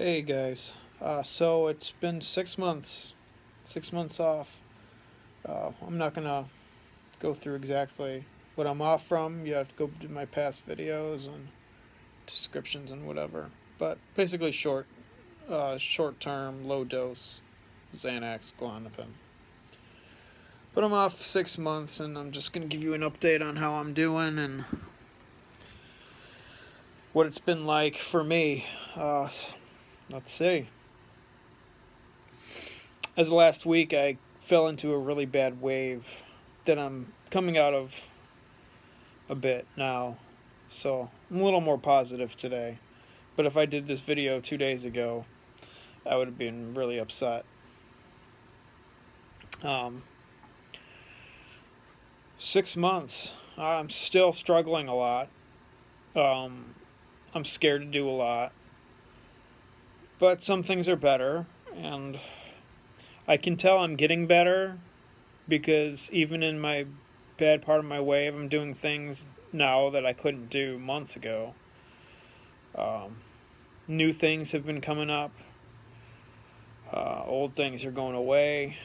Hey guys, so it's been 6 months, 6 months off. I'm not gonna go through exactly what I'm off from. You have to go to my past videos and descriptions and whatever. But basically, short term, low dose Xanax, Klonopin. But I'm off 6 months, and I'm just gonna give you an update on how I'm doing and what it's been like for me. Uh, let's see. As of last week, I fell into a really bad wave that I'm coming out of a bit now. So I'm a little more positive today. But if I did this video 2 days ago, I would have been really upset. Um, 6 months. I'm still struggling a lot. Um, I'm scared to do a lot. But some things are better. And I can tell I'm getting better because even in my bad part of my wave, I'm doing things now that I couldn't do months ago. Um, New things have been coming up. Old things are going away.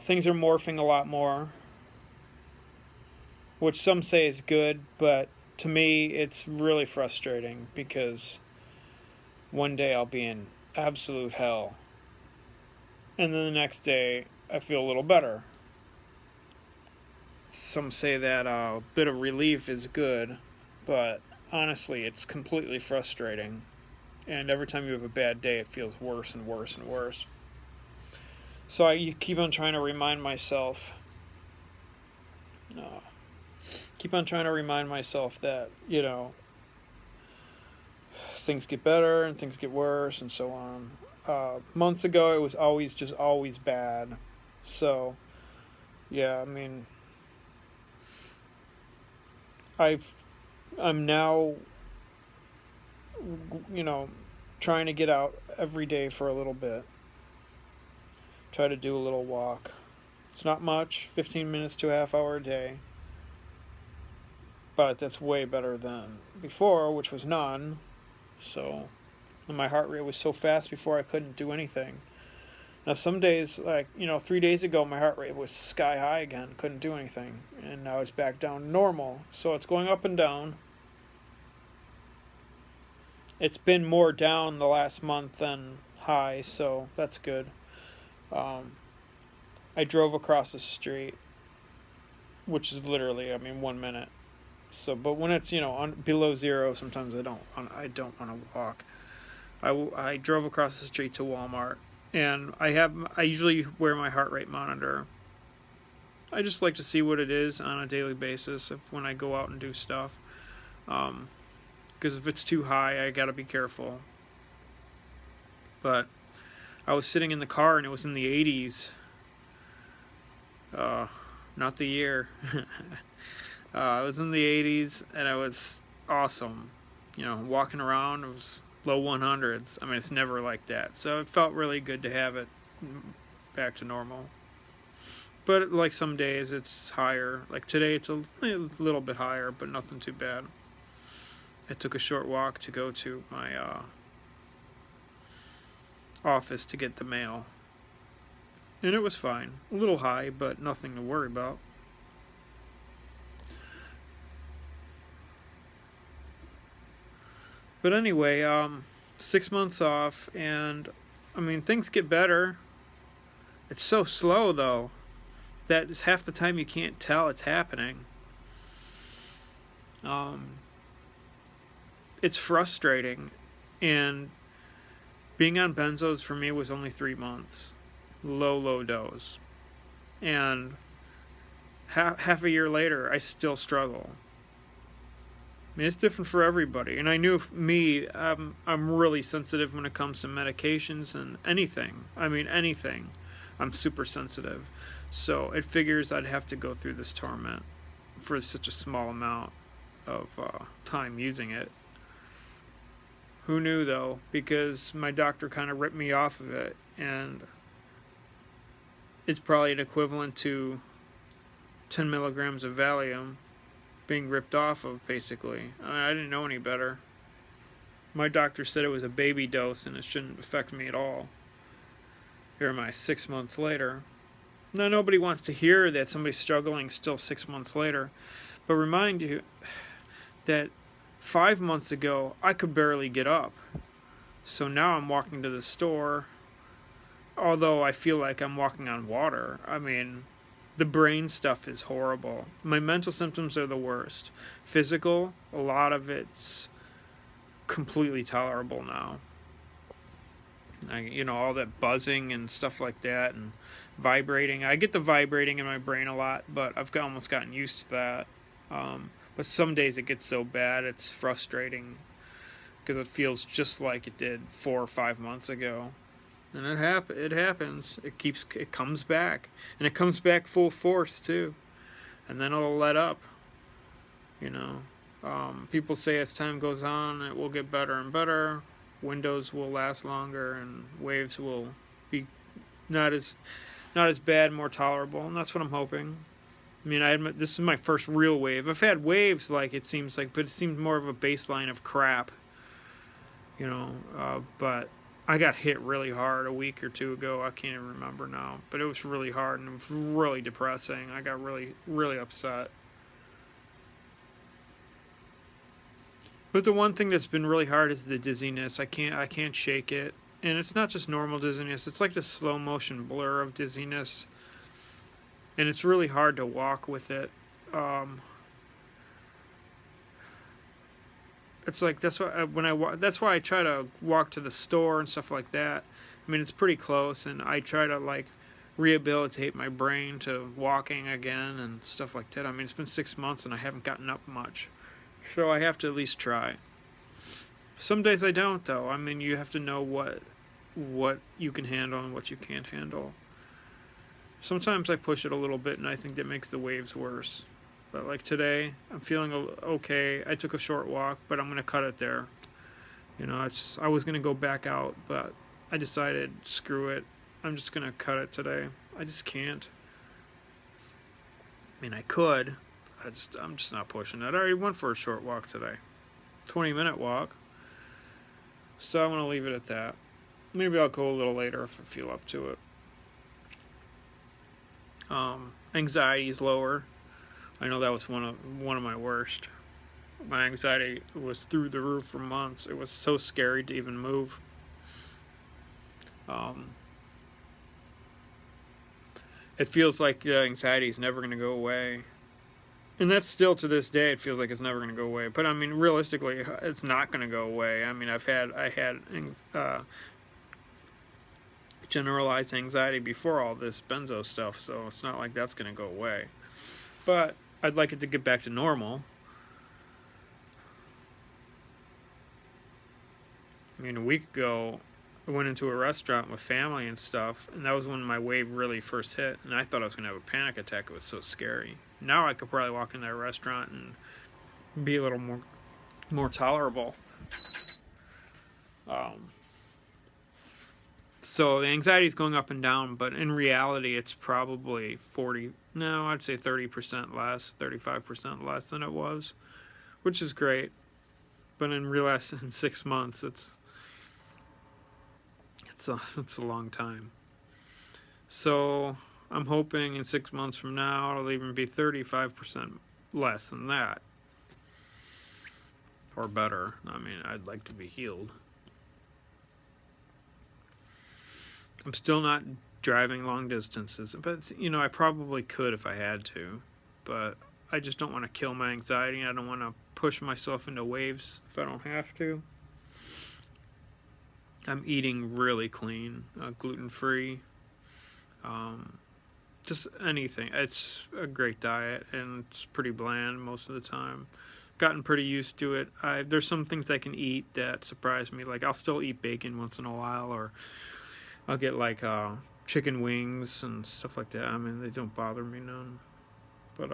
Things are morphing a lot more, which some say is good, but to me it's really frustrating because one day I'll be in absolute hell, and then the next day I feel a little better. Some say that a bit of relief is good, but honestly, it's completely frustrating. And every time you have a bad day, it feels worse and worse and worse. So I keep on trying to remind myself, that, things get better and things get worse and so on. Months ago, it was always bad. So, yeah, I mean, I've, I'm now, you know, trying to get out every day for a little bit. Try to do a little walk. It's not much, 15 minutes to a half hour a day. But that's way better than before, which was none. So, and my heart rate was so fast before I couldn't do anything. Now, some days, 3 days ago, my heart rate was sky high again, couldn't do anything. And now it's back down to normal. So it's going up and down. It's been more down the last month than high, so that's good. Um, I drove across the street, which is literally, 1 minute. So, but when it's below zero, sometimes I don't want to walk. I drove across the street to Walmart, and I usually wear my heart rate monitor. I just like to see what it is on a daily basis when I go out and do stuff. Because if it's too high, I gotta be careful. But I was sitting in the car and it was in the 80s. Not the year. I was in the 80s and it was awesome. Walking around, it was low 100s. It's never like that. So it felt really good to have it back to normal. But like some days it's higher. Like today it's a little bit higher, but nothing too bad. I took a short walk to go to my office to get the mail. And it was fine. A little high, but nothing to worry about. But anyway, 6 months off, and things get better. It's so slow though that is half the time you can't tell it's happening. It's frustrating, and being on benzos for me was only 3 months, low dose, and half a year later I still struggle. It's different for everybody, and I knew me, I'm really sensitive when it comes to medications and anything. Anything. I'm super sensitive, so it figures I'd have to go through this torment for such a small amount of time using it. Who knew though? Because my doctor kind of ripped me off of it, and it's probably an equivalent to 10 milligrams of Valium being ripped off of, basically. I didn't know any better. My doctor said it was a baby dose and it shouldn't affect me at all. Here am I 6 months later. Now, nobody wants to hear that somebody's struggling still 6 months later, but remind you that 5 months ago, I could barely get up. So now I'm walking to the store, although I feel like I'm walking on water. I mean, the brain stuff is horrible. My mental symptoms are the worst. Physical, a lot of it's completely tolerable now. All that buzzing and stuff like that, and vibrating. I get the vibrating in my brain a lot, but I've almost gotten used to that. But some days it gets so bad, it's frustrating because it feels just like it did 4 or 5 months ago. And it happens. It comes back, and it comes back full force too, and then it'll let up. You know, people say as time goes on, it will get better and better. Windows will last longer, and waves will be not as bad, more tolerable, and that's what I'm hoping. I mean, I admit this is my first real wave. I've had waves, like it seems like, but it seems more of a baseline of crap. But I got hit really hard a week or two ago. I can't even remember now, but it was really hard and it was really depressing. I got really, really upset. But the one thing that's been really hard is the dizziness. I can't shake it. And it's not just normal dizziness. It's like the slow motion blur of dizziness. And it's really hard to walk with it. It's like that's why that's why I try to walk to the store and stuff like that. I mean, it's pretty close, and I try to like rehabilitate my brain to walking again and stuff like that. I mean, it's been 6 months and I haven't gotten up much. So I have to at least try. Some days I don't, though. I mean, you have to know what you can handle and what you can't handle. Sometimes I push it a little bit, and I think that makes the waves worse. But like today, I'm feeling okay. I took a short walk, but I'm gonna cut it there. I was gonna go back out, but I decided screw it. I'm just gonna cut it today. I just can't. I mean, I could. I'm just not pushing it. I already went for a short walk today, 20-minute walk. So I'm gonna leave it at that. Maybe I'll go a little later if I feel up to it. Anxiety is lower. I know that was one of my worst. My anxiety was through the roof for months. It was so scary to even move. It feels like the anxiety is never going to go away. And that's still to this day, it feels like it's never going to go away. But I mean, realistically, it's not going to go away. I mean, I had generalized anxiety before all this benzo stuff, so it's not like that's going to go away. But I'd like it to get back to normal. I mean, a week ago, I went into a restaurant with family and stuff, and that was when my wave really first hit, and I thought I was going to have a panic attack. It was so scary. Now I could probably walk in that restaurant and be a little more tolerable. So the anxiety is going up and down, but in reality, it's probably I'd say 30% less, 35% less than it was, which is great. But in 6 months, it's a long time. So I'm hoping in 6 months from now, it'll even be 35% less than that. Or better. I mean, I'd like to be healed. I'm still not driving long distances, but I probably could if I had to. But I just don't want to kill my anxiety, and I don't want to push myself into waves if I don't have to. I'm eating really clean, gluten-free, just anything. It's a great diet, and it's pretty bland most of the time. Gotten pretty used to it. There's some things I can eat that surprise me. Like I'll still eat bacon once in a while, or I'll get like chicken wings and stuff like that. I mean, they don't bother me none. But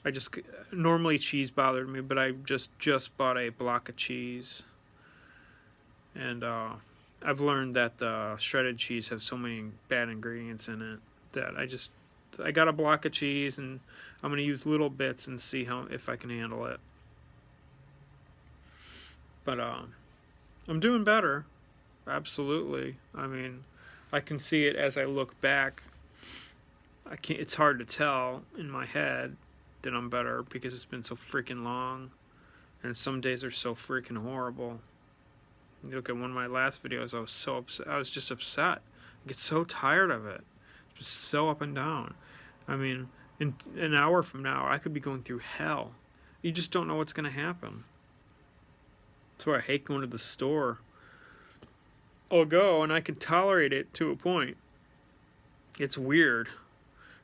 I just normally cheese bothered me, but I just bought a block of cheese, and I've learned that shredded cheese has so many bad ingredients in it that I got a block of cheese, and I'm gonna use little bits and see if I can handle it. But I'm doing better. Absolutely. I mean, I can see it as I look back. I can't. It's hard to tell in my head that I'm better because it's been so freaking long, and some days are so freaking horrible. You look at one of my last videos. I was so upset. I was just upset. I get so tired of it. Just so up and down. I mean, in an hour from now, I could be going through hell. You just don't know what's going to happen. That's why I hate going to the store. I'll go and I can tolerate it to a point. It's weird.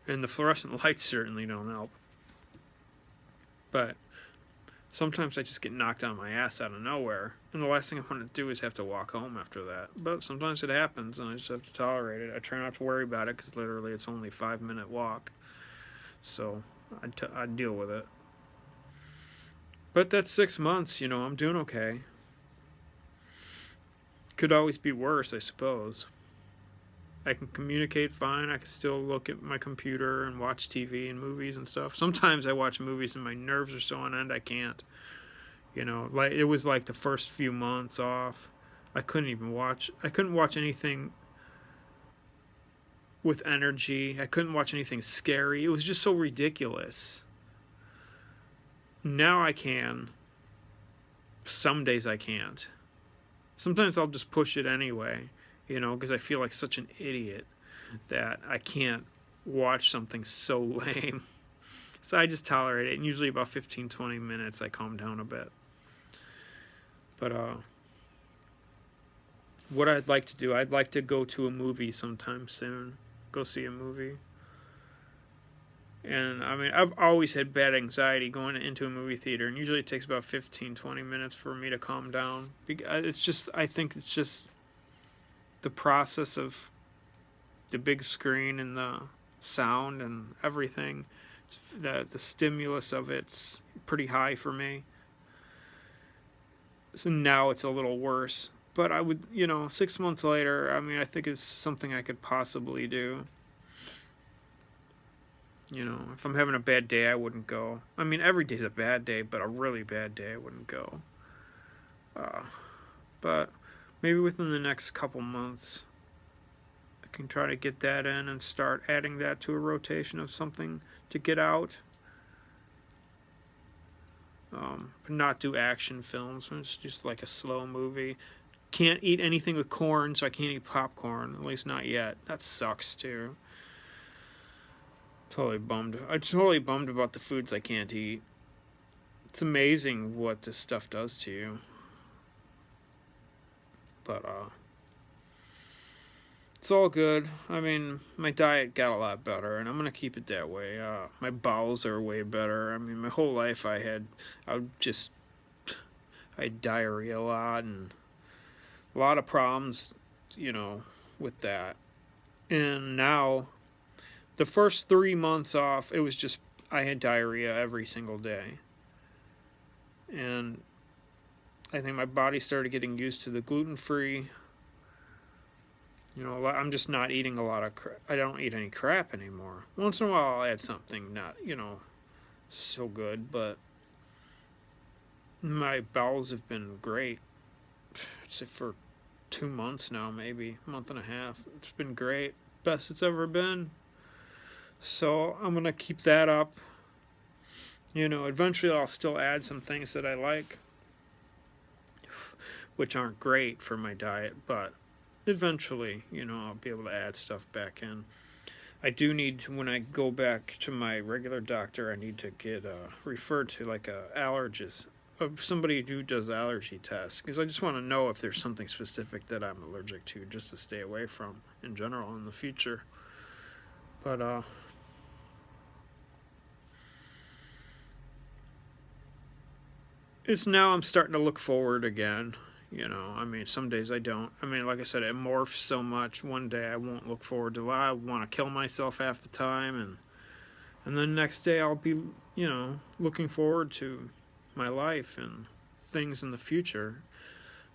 And the fluorescent lights certainly don't help. But sometimes I just get knocked on my ass out of nowhere. And the last thing I want to do is have to walk home after that. But sometimes it happens and I just have to tolerate it. I try not to worry about it because literally it's only a 5-minute walk. So I deal with it. But that's 6 months, I'm doing okay. Could always be worse, I suppose. I can communicate fine. I can still look at my computer and watch TV and movies and stuff. Sometimes I watch movies and my nerves are so on end I can't. Like it was like the first few months off. I couldn't watch anything with energy. I couldn't watch anything scary. It was just so ridiculous. Now I can. Some days I can't. Sometimes I'll just push it anyway, because I feel like such an idiot that I can't watch something so lame. So I just tolerate it, and usually about 15-20 minutes I calm down a bit. But what I'd like to do, I'd like to go to a movie sometime soon. Go see a movie. And I mean, I've always had bad anxiety going into a movie theater, and usually it takes about 15-20 minutes for me to calm down. I think it's just the process of the big screen and the sound and everything. The stimulus of it's pretty high for me. So now it's a little worse. But I would, 6 months later, I mean, I think it's something I could possibly do. If I'm having a bad day, I wouldn't go. I mean, every day's a bad day, but a really bad day, I wouldn't go. But maybe within the next couple months, I can try to get that in and start adding that to a rotation of something to get out. But not do action films. It's just like a slow movie. Can't eat anything with corn, so I can't eat popcorn. At least not yet. That sucks, too. Totally bummed. I'm totally bummed about the foods I can't eat. It's amazing what this stuff does to you. But it's all good. I mean, my diet got a lot better, and I'm gonna keep it that way. My bowels are way better. I mean, my whole life I had diarrhea a lot and a lot of problems, with that. And now, the first 3 months off, it was just I had diarrhea every single day. And I think my body started getting used to the gluten-free. I'm just not eating a lot of crap. I don't eat any crap anymore. Once in a while I'll add something not, so good, but my bowels have been great. I'd say for 2 months now, maybe a month and a half. It's been great. Best it's ever been. So I'm going to keep that up. Eventually I'll still add some things that I like, which aren't great for my diet, but eventually, I'll be able to add stuff back in. I do need to, when I go back to my regular doctor, I need to get referred to like a allergist, somebody who does allergy tests, because I just want to know if there's something specific that I'm allergic to, just to stay away from in general in the future. But it's now I'm starting to look forward again. I mean, some days I don't. I mean, like I said, it morphs so much. One day I won't look forward to it. I want to kill myself half the time, and then next day I'll be, looking forward to my life and things in the future.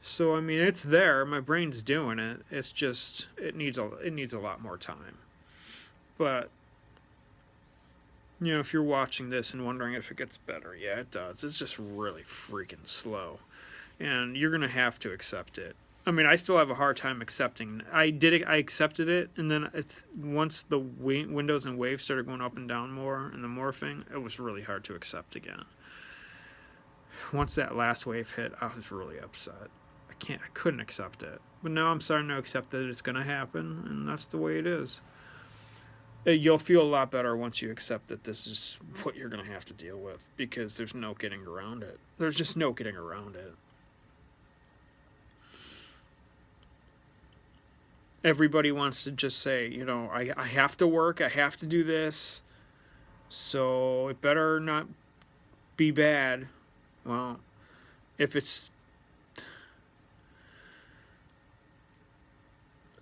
So I mean, it's there. My brain's doing it. It's just it needs a lot more time. But if you're watching this and wondering if it gets better, yeah, it does. It's just really freaking slow. and you're gonna have to accept it. I mean, I still have a hard time accepting. I accepted it, and then it's once the windows and waves started going up and down more, and the morphing, it was really hard to accept again. Once that last wave hit, I was really upset. I couldn't accept it. But now I'm starting to accept that it's gonna happen, and that's the way it is. You'll feel a lot better once you accept that this is what you're gonna have to deal with, because there's no getting around it. There's just no getting around it. Everybody wants to just say, I have to work, I have to do this, so it better not be bad. Well, if it's,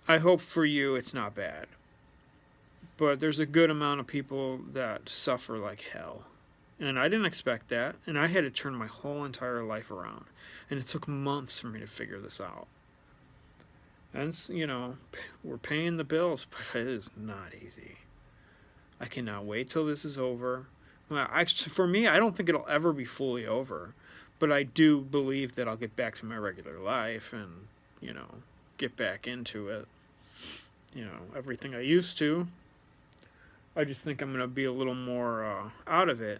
I hope for you it's not bad. But there's a good amount of people that suffer like hell. And I didn't expect that. And I had to turn my whole entire life around. And it took months for me to figure this out. And, we're paying the bills, but it is not easy. I cannot wait till this is over. Well, actually, for me, I don't think it'll ever be fully over. But I do believe that I'll get back to my regular life and, get back into it. Everything I used to. I just think I'm going to be a little more out of it.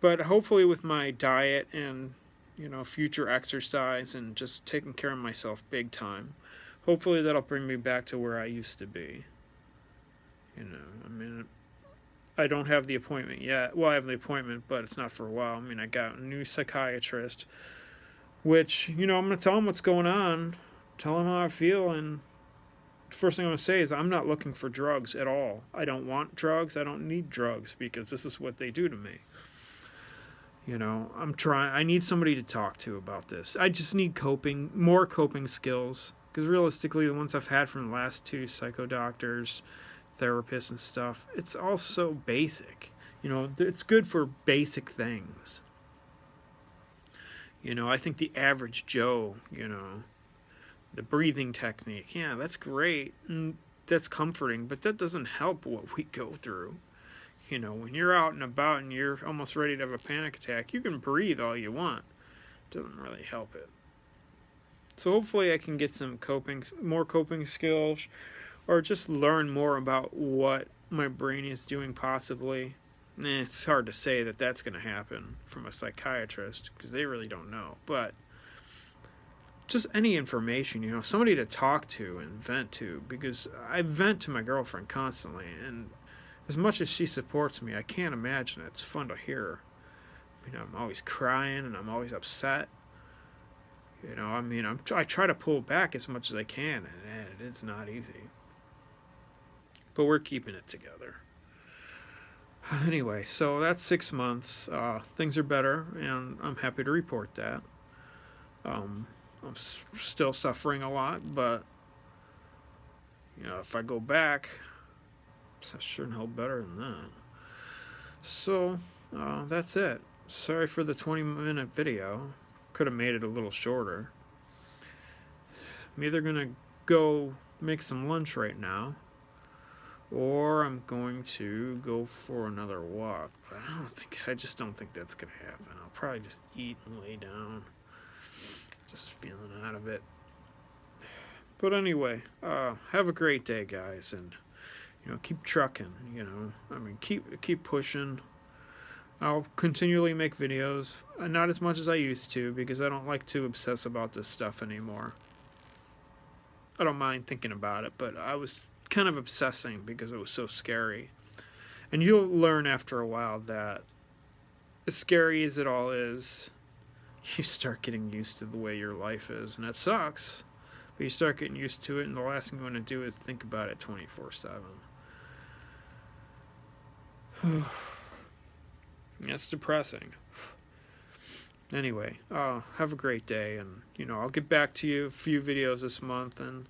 But hopefully with my diet and, future exercise and just taking care of myself big time, hopefully that'll bring me back to where I used to be. I mean, I don't have the appointment yet. Well, I have the appointment, but it's not for a while. I mean, I got a new psychiatrist, which, I'm going to tell him what's going on, tell him how I feel, and first thing I'm going to say is I'm not looking for drugs at all. I don't want drugs. I don't need drugs because this is what they do to me. I need somebody to talk to about this. I just need more coping skills, because realistically the ones I've had from the last two psycho doctors, therapists and stuff, it's all so basic. It's good for basic things. I think the average Joe, the breathing technique, yeah, that's great and that's comforting, but that doesn't help what we go through. When you're out and about and you're almost ready to have a panic attack, you can breathe all you want. It doesn't really help it. So hopefully I can get more coping skills, or just learn more about what my brain is doing possibly. It's hard to say that that's going to happen from a psychiatrist, because they really don't know. But just any information, somebody to talk to and vent to, because I vent to my girlfriend constantly, and as much as she supports me, I can't imagine it's fun to hear. I'm always crying and I'm always upset. I try to pull back as much as I can, and it's not easy. But we're keeping it together. Anyway, so that's 6 months. Things are better, and I'm happy to report that. I'm still suffering a lot, but if I go back, I sure know better than that. So that's it. Sorry for the 20-minute video. Could have made it a little shorter. I'm either gonna go make some lunch right now, or I'm going to go for another walk. But I just don't think that's gonna happen. I'll probably just eat and lay down. Just feeling out of it. But anyway, have a great day, guys, and keep trucking. Keep pushing. I'll continually make videos, not as much as I used to, because I don't like to obsess about this stuff anymore. I don't mind thinking about it, but I was kind of obsessing because it was so scary. And you'll learn after a while that, as scary as it all is, you start getting used to the way your life is, and it sucks. But you start getting used to it, and the last thing you want to do is think about it 24/7. That's depressing. Anyway, have a great day, and I'll get back to you a few videos this month, and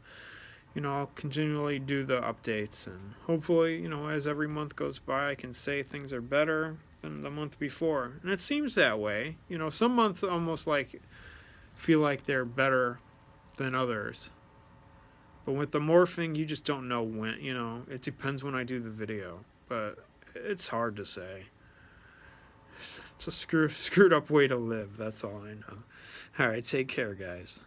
I'll continually do the updates, and hopefully, as every month goes by, I can say things are better than the month before. And it seems that way. Some months almost feel like they're better than others. But with the morphing, you just don't know when. It depends when I do the video, but it's hard to say. It's a screwed up way to live. That's all I know. All right, take care, guys.